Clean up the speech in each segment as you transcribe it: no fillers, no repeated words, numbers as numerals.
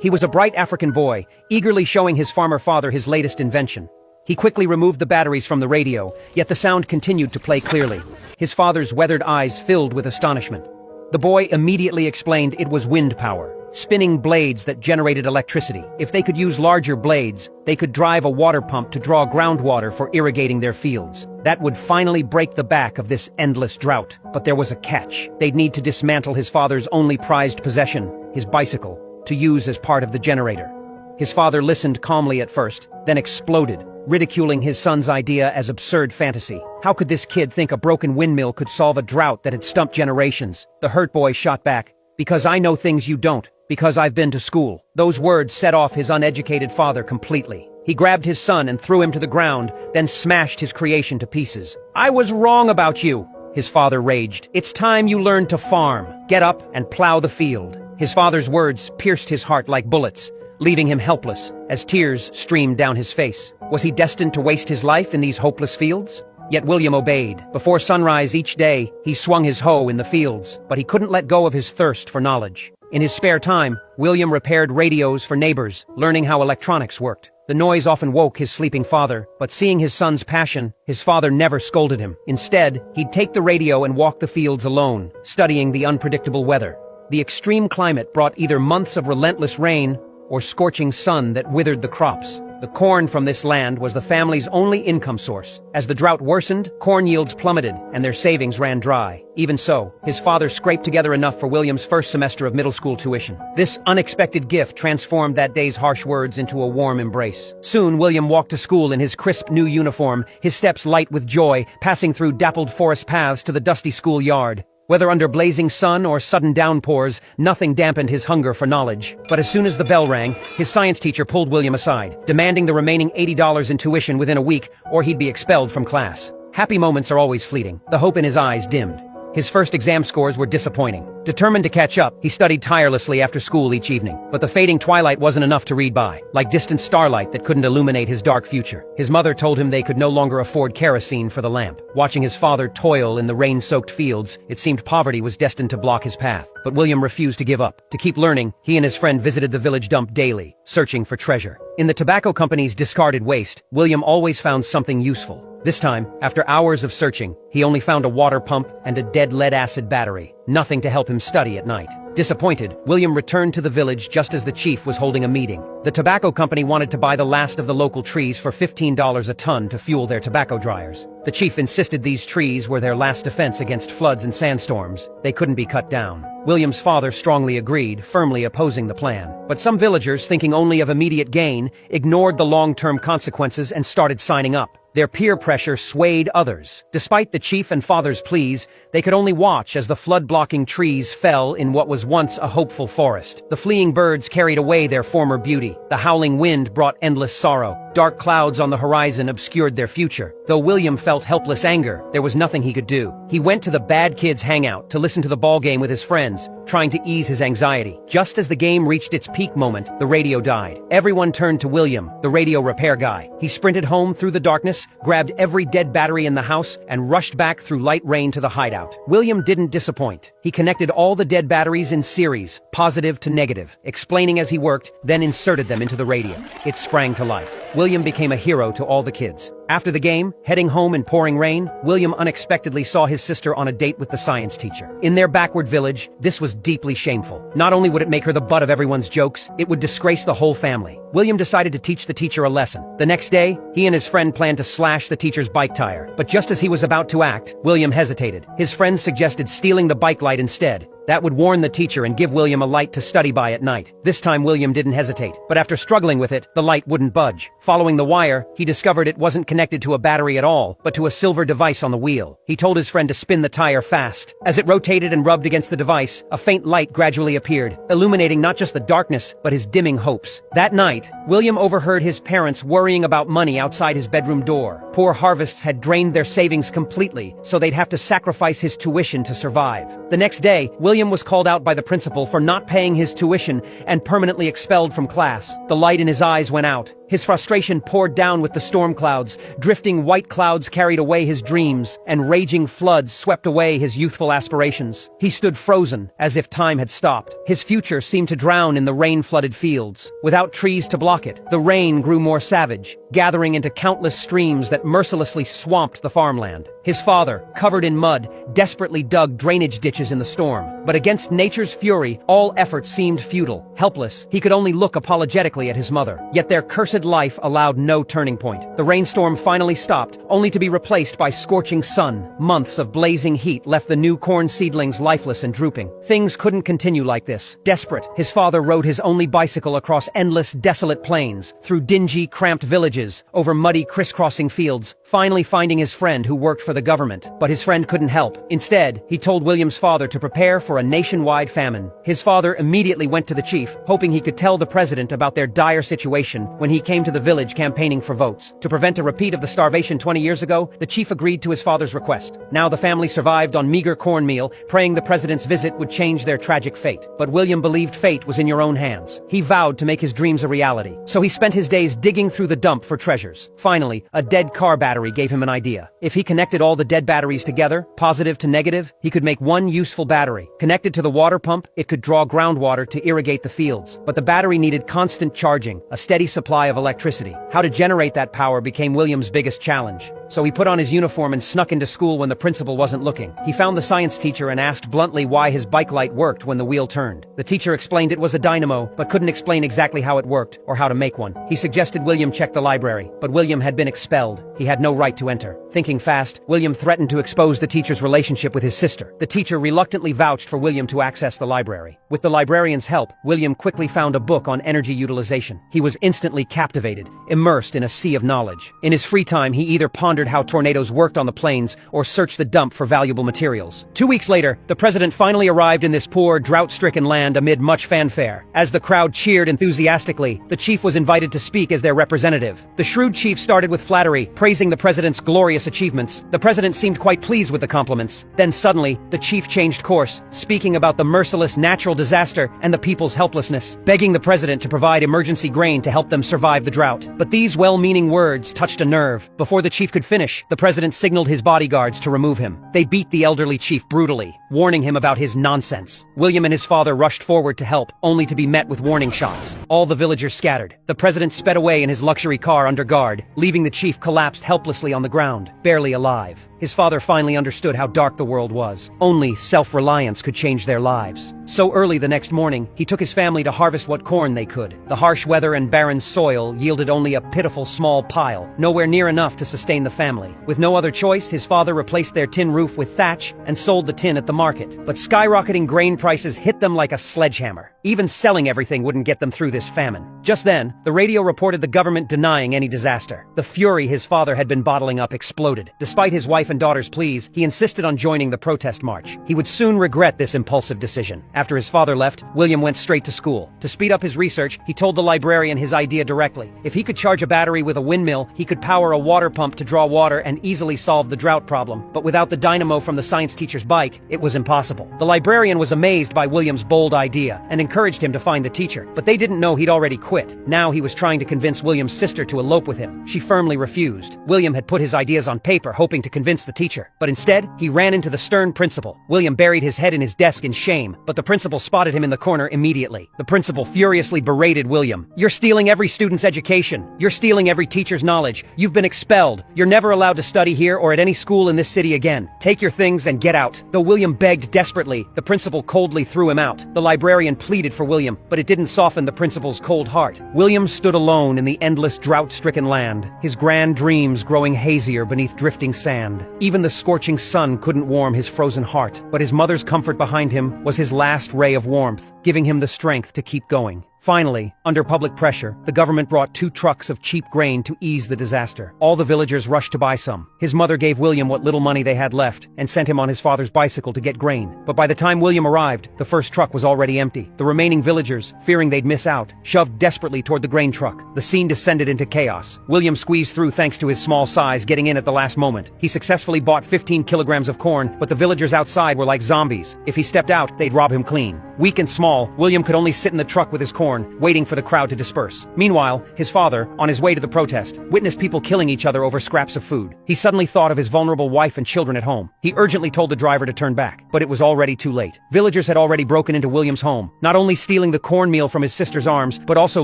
He was a bright African boy, eagerly showing his farmer father his latest invention. He quickly removed the batteries from the radio, yet the sound continued to play clearly. His father's weathered eyes filled with astonishment. The boy immediately explained it was wind power, spinning blades that generated electricity. If they could use larger blades, they could drive a water pump to draw groundwater for irrigating their fields. That would finally break the back of this endless drought. But there was a catch. They'd need to dismantle his father's only prized possession, his bicycle, to use as part of the generator. His father listened calmly at first, then exploded, ridiculing his son's idea as absurd fantasy. How could this kid think a broken windmill could solve a drought that had stumped generations? The hurt boy shot back, "Because I know things you don't, because I've been to school." Those words set off his uneducated father completely. He grabbed his son and threw him to the ground, then smashed his creation to pieces. "I was wrong about you," his father raged. "It's time you learned to farm. Get up and plow the field." His father's words pierced his heart like bullets, leaving him helpless as tears streamed down his face. Was he destined to waste his life in these hopeless fields? Yet William obeyed. Before sunrise each day, he swung his hoe in the fields, but he couldn't let go of his thirst for knowledge. In his spare time, William repaired radios for neighbors, learning how electronics worked. The noise often woke his sleeping father, but seeing his son's passion, his father never scolded him. Instead, he'd take the radio and walk the fields alone, studying the unpredictable weather. The extreme climate brought either months of relentless rain or scorching sun that withered the crops. The corn from this land was the family's only income source. As the drought worsened, corn yields plummeted, and their savings ran dry. Even so, his father scraped together enough for William's first semester of middle school tuition. This unexpected gift transformed that day's harsh words into a warm embrace. Soon, William walked to school in his crisp new uniform, his steps light with joy, passing through dappled forest paths to the dusty schoolyard. Whether under blazing sun or sudden downpours, nothing dampened his hunger for knowledge. But as soon as the bell rang, his science teacher pulled William aside, demanding the remaining $80 in tuition within a week, or he'd be expelled from class. Happy moments are always fleeting. The hope in his eyes dimmed. His first exam scores were disappointing. Determined to catch up, he studied tirelessly after school each evening. But the fading twilight wasn't enough to read by, like distant starlight that couldn't illuminate his dark future. His mother told him they could no longer afford kerosene for the lamp. Watching his father toil in the rain-soaked fields, it seemed poverty was destined to block his path. But William refused to give up. To keep learning, he and his friend visited the village dump daily, searching for treasure. In the tobacco company's discarded waste, William always found something useful. This time, after hours of searching, he only found a water pump and a dead lead-acid battery, nothing to help him study at night. Disappointed, William returned to the village just as the chief was holding a meeting. The tobacco company wanted to buy the last of the local trees for $15 a ton to fuel their tobacco dryers. The chief insisted these trees were their last defense against floods and sandstorms. They couldn't be cut down. William's father strongly agreed, firmly opposing the plan. But some villagers, thinking only of immediate gain, ignored the long-term consequences and started signing up. Their peer pressure swayed others. Despite the chief and father's pleas, they could only watch as the flood-blocking trees fell in what was once a hopeful forest. The fleeing birds carried away their former beauty. The howling wind brought endless sorrow. Dark clouds on the horizon obscured their future. Though William felt helpless anger, there was nothing he could do. He went to the bad kids' hangout to listen to the ball game with his friends, trying to ease his anxiety. Just as the game reached its peak moment, the radio died. Everyone turned to William, the radio repair guy. He sprinted home through the darkness, grabbed every dead battery in the house, and rushed back through light rain to the hideout. William didn't disappoint. He connected all the dead batteries in series, positive to negative, explaining as he worked, then inserted them into the radio. It sprang to life. William became a hero to all the kids. After the game, heading home in pouring rain, William unexpectedly saw his sister on a date with the science teacher. In their backward village, this was deeply shameful. Not only would it make her the butt of everyone's jokes, it would disgrace the whole family. William decided to teach the teacher a lesson. The next day, he and his friend planned to slash the teacher's bike tire. But just as he was about to act, William hesitated. His friend suggested stealing the bike light instead. That would warn the teacher and give William a light to study by at night. This time William didn't hesitate, but after struggling with it, the light wouldn't budge. Following the wire, he discovered it wasn't connected to a battery at all, but to a silver device on the wheel. He told his friend to spin the tire fast. As it rotated and rubbed against the device, a faint light gradually appeared, illuminating not just the darkness, but his dimming hopes. That night, William overheard his parents worrying about money outside his bedroom door. Poor harvests had drained their savings completely, so they'd have to sacrifice his tuition to survive. The next day, William was called out by the principal for not paying his tuition and permanently expelled from class. The light in his eyes went out. His frustration poured down with the storm clouds. Drifting white clouds carried away his dreams, and raging floods swept away his youthful aspirations. He stood frozen, as if time had stopped. His future seemed to drown in the rain-flooded fields. Without trees to block it, the rain grew more savage, gathering into countless streams that mercilessly swamped the farmland. His father, covered in mud, desperately dug drainage ditches in the storm. But against nature's fury, all efforts seemed futile. Helpless, he could only look apologetically at his mother. Yet their cursed life allowed no turning point. The rainstorm finally stopped, only to be replaced by scorching sun. Months of blazing heat left the new corn seedlings lifeless and drooping. Things couldn't continue like this. Desperate, his father rode his only bicycle across endless, desolate plains, through dingy, cramped villages, over muddy, crisscrossing fields, finally finding his friend who worked for the government. But his friend couldn't help. Instead, he told William's father to prepare for a nationwide famine. His father immediately went to the chief, hoping he could tell the president about their dire situation when he came to the village campaigning for votes. To prevent a repeat of the starvation 20 years ago, the chief agreed to his father's request. Now the family survived on meager cornmeal, praying the president's visit would change their tragic fate. But William believed fate was in your own hands. He vowed to make his dreams a reality. So he spent his days digging through the dump for treasures. Finally, a dead car battery gave him an idea. If he connected all the dead batteries together, positive to negative, he could make one useful battery. Connected to the water pump, it could draw groundwater to irrigate the fields. But the battery needed constant charging, a steady supply of electricity. How to generate that power became William's biggest challenge. So he put on his uniform and snuck into school when the principal wasn't looking. He found the science teacher and asked bluntly why his bike light worked when the wheel turned. The teacher explained it was a dynamo, but couldn't explain exactly how it worked or how to make one. He suggested William check the library, but William had been expelled. He had no right to enter. Thinking fast, William threatened to expose the teacher's relationship with his sister. The teacher reluctantly vouched for William to access the library. With the librarian's help, William quickly found a book on energy utilization. He was instantly captivated, immersed in a sea of knowledge. In his free time, he either pondered how tornadoes worked on the plains or searched the dump for valuable materials. 2 weeks later, the president finally arrived in this poor, drought-stricken land amid much fanfare. As the crowd cheered enthusiastically, the chief was invited to speak as their representative. The shrewd chief started with flattery, praising the president's glorious achievements. The president seemed quite pleased with the compliments. Then suddenly, the chief changed course, speaking about the merciless natural disaster and the people's helplessness, begging the president to provide emergency grain to help them survive the drought. But these well-meaning words touched a nerve. Before the chief could finish, the president signaled his bodyguards to remove him. They beat the elderly chief brutally, warning him about his nonsense. William and his father rushed forward to help, only to be met with warning shots. All the villagers scattered. The president sped away in his luxury car under guard, leaving the chief collapsed helplessly on the ground, barely alive. His father finally understood how dark the world was. Only self-reliance could change their lives. So early the next morning, he took his family to harvest what corn they could. The harsh weather and barren soil yielded only a pitiful small pile, nowhere near enough to sustain the family. With no other choice, his father replaced their tin roof with thatch and sold the tin at the market. But skyrocketing grain prices hit them like a sledgehammer. Even selling everything wouldn't get them through this famine. Just then, the radio reported the government denying any disaster. The fury his father had been bottling up exploded. Despite his wife and daughter's pleas, he insisted on joining the protest march. He would soon regret this impulsive decision. After his father left, William went straight to school. To speed up his research, he told the librarian his idea directly. If he could charge a battery with a windmill, he could power a water pump to draw water and easily solve the drought problem. But without the dynamo from the science teacher's bike, it was impossible. The librarian was amazed by William's bold idea and encouraged him to find the teacher. But they didn't know he'd already quit. Now he was trying to convince William's sister to elope with him. She firmly refused. William had put his ideas on paper, hoping to convince the teacher. But instead, he ran into the stern principal. William buried his head in his desk in shame, but the principal spotted him in the corner immediately. The principal furiously berated William. "You're stealing every student's education. You're stealing every teacher's knowledge. You've been expelled. You're never allowed to study here or at any school in this city again. Take your things and get out." Though William begged desperately, the principal coldly threw him out. The librarian pleaded for William, but it didn't soften the principal's cold heart. William stood alone in the endless drought-stricken land, his grand dreams growing hazier beneath drifting sand. Even the scorching sun couldn't warm his frozen heart, but his mother's comfort behind him was his last ray of warmth, giving him the strength to keep going. Finally, under public pressure, the government brought 2 trucks of cheap grain to ease the disaster. All the villagers rushed to buy some. His mother gave William what little money they had left and sent him on his father's bicycle to get grain. But by the time William arrived, the first truck was already empty. The remaining villagers, fearing they'd miss out, shoved desperately toward the grain truck. The scene descended into chaos. William squeezed through thanks to his small size, getting in at the last moment. He successfully bought 15 kilograms of corn, but the villagers outside were like zombies. If he stepped out, they'd rob him clean. Weak and small, William could only sit in the truck with his corn. horn, waiting for the crowd to disperse. Meanwhile, his father, on his way to the protest, witnessed people killing each other over scraps of food. He suddenly thought of his vulnerable wife and children at home. He urgently told the driver to turn back, but it was already too late. Villagers had already broken into William's home, not only stealing the cornmeal from his sister's arms, but also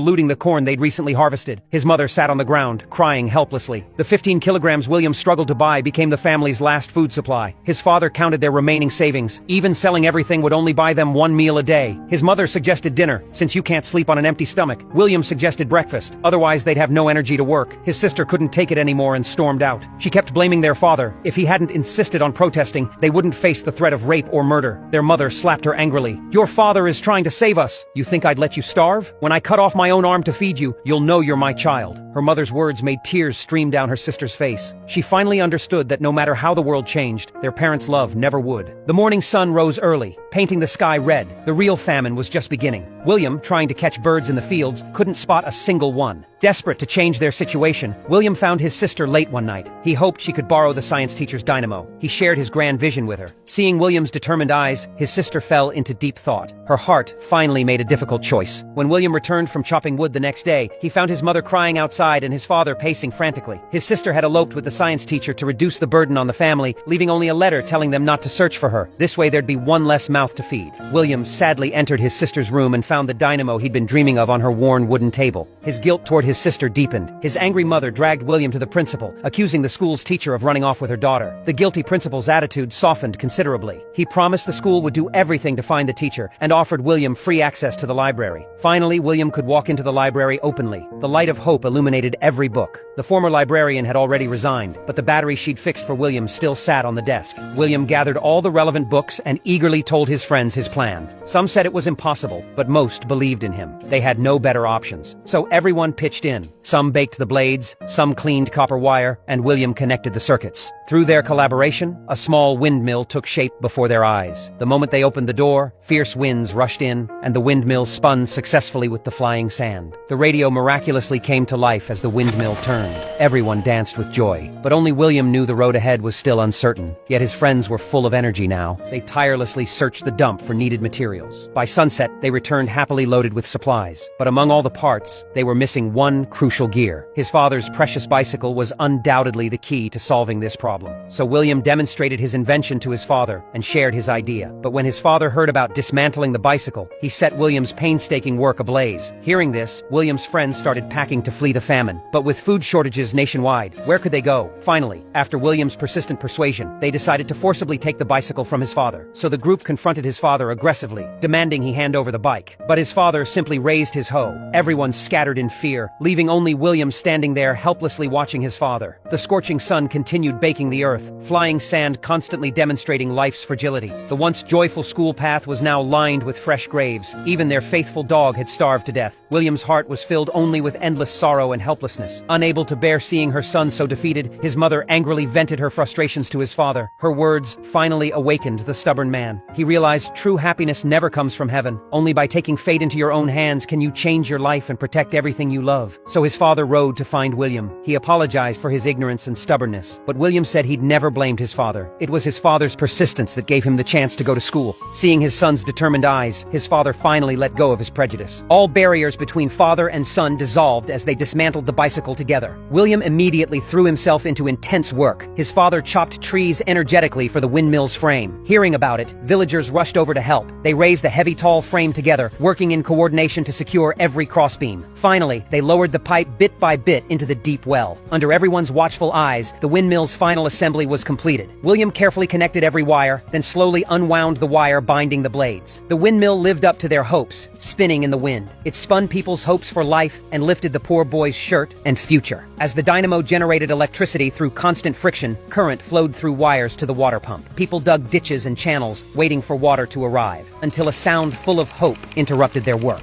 looting the corn they'd recently harvested. His mother sat on the ground, crying helplessly. The 15 kilograms William struggled to buy became the family's last food supply. His father counted their remaining savings. Even selling everything would only buy them one meal a day. His mother suggested dinner, since you can't sleep on an empty stomach. William suggested breakfast, otherwise they'd have no energy to work. His sister couldn't take it anymore and stormed out. She kept blaming their father. If he hadn't insisted on protesting, they wouldn't face the threat of rape or murder. Their mother slapped her angrily. "Your father is trying to save us. You think I'd let you starve? When I cut off my own arm to feed you, you'll know you're my child." Her mother's words made tears stream down her sister's face. She finally understood that no matter how the world changed, their parents' love never would. The morning sun rose early, painting the sky red. The real famine was just beginning. William, trying to catch birds in the fields, couldn't spot a single one. Desperate to change their situation, William found his sister late one night. He hoped she could borrow the science teacher's dynamo. He shared his grand vision with her. Seeing William's determined eyes, his sister fell into deep thought. Her heart finally made a difficult choice. When William returned from chopping wood the next day, he found his mother crying outside and his father pacing frantically. His sister had eloped with the science teacher to reduce the burden on the family, leaving only a letter telling them not to search for her. This way there'd be one less mouth to feed. William sadly entered his sister's room and found the dynamo he'd been dreaming of on her worn wooden table. His guilt toward his sister deepened. His angry mother dragged William to the principal, accusing the school's teacher of running off with her daughter. The guilty principal's attitude softened considerably. He promised the school would do everything to find the teacher and offered William free access to the library. Finally, William could walk into the library openly. The light of hope illuminated every book. The former librarian had already resigned, but the battery she'd fixed for William still sat on the desk. William gathered all the relevant books and eagerly told his friends his plan. Some said it was impossible, but most believed in him. They had no better options. So everyone pitched in. Some baked the blades, some cleaned copper wire, and William connected the circuits. Through their collaboration, a small windmill took shape before their eyes. The moment they opened the door, fierce winds rushed in, and the windmill spun successfully with the flying sand. The radio miraculously came to life as the windmill turned. Everyone danced with joy, but only William knew the road ahead was still uncertain. Yet his friends were full of energy now. They tirelessly searched the dump for needed materials. By sunset, they returned happily loaded with supplies. But among all the parts, they were missing one crucial gear. His father's precious bicycle was undoubtedly the key to solving this problem. So William demonstrated his invention to his father and shared his idea. But when his father heard about dismantling the bicycle, he set William's painstaking work ablaze. Hearing this, William's friends started packing to flee the famine. But with food shortages nationwide, where could they go? Finally, after William's persistent persuasion, they decided to forcibly take the bicycle from his father. So the group confronted his father aggressively, demanding he hand over the bike. But his father simply raised his hoe. Everyone scattered in fear, leaving only William standing there helplessly watching his father. The scorching sun continued baking the earth, flying sand constantly demonstrating life's fragility. The once joyful school path was now lined with fresh graves. Even their faithful dog had starved to death. William's heart was filled only with endless sorrow and helplessness. Unable to bear seeing her son so defeated, his mother angrily vented her frustrations to his father. Her words finally awakened the stubborn man. He realized true happiness never comes from heaven. Only by taking fate into your own hands can you change your life and protect everything you love. So his father rode to find William. He apologized for his ignorance and stubbornness, but William said he'd never blamed his father. It was his father's persistence that gave him the chance to go to school. Seeing his son's determined eyes, his father finally let go of his prejudice. All barriers between father and son dissolved as they dismantled the bicycle together. William immediately threw himself into intense work. His father chopped trees energetically for the windmill's frame. Hearing about it, villagers rushed over to help. They raised the heavy tall frame together, working in coordination to secure every crossbeam. Finally, they lowered the pipe bit by bit into the deep well. Under everyone's watchful eyes, the windmill's final assembly was completed. William carefully connected every wire, then slowly unwound the wire binding the blades. The windmill lived up to their hopes, spinning in the wind. It spun people's hopes for life and lifted the poor boy's shirt and future. As the dynamo generated electricity through constant friction, current flowed through wires to the water pump. People dug ditches and channels, waiting for water to arrive, until a sound full of hope interrupted their work.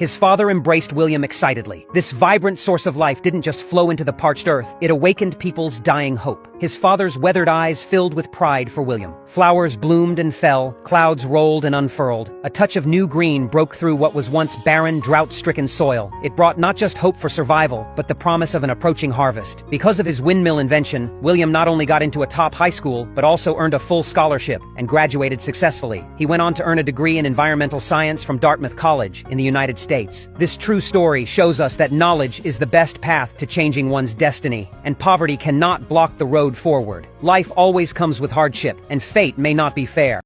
His father embraced William excitedly. This vibrant source of life didn't just flow into the parched earth, it awakened people's dying hope. His father's weathered eyes filled with pride for William. Flowers bloomed and fell, clouds rolled and unfurled. A touch of new green broke through what was once barren, drought-stricken soil. It brought not just hope for survival, but the promise of an approaching harvest. Because of his windmill invention, William not only got into a top high school, but also earned a full scholarship and graduated successfully. He went on to earn a degree in environmental science from Dartmouth College in the United States. This true story shows us that knowledge is the best path to changing one's destiny, and poverty cannot block the road forward. Life always comes with hardship, and fate may not be fair.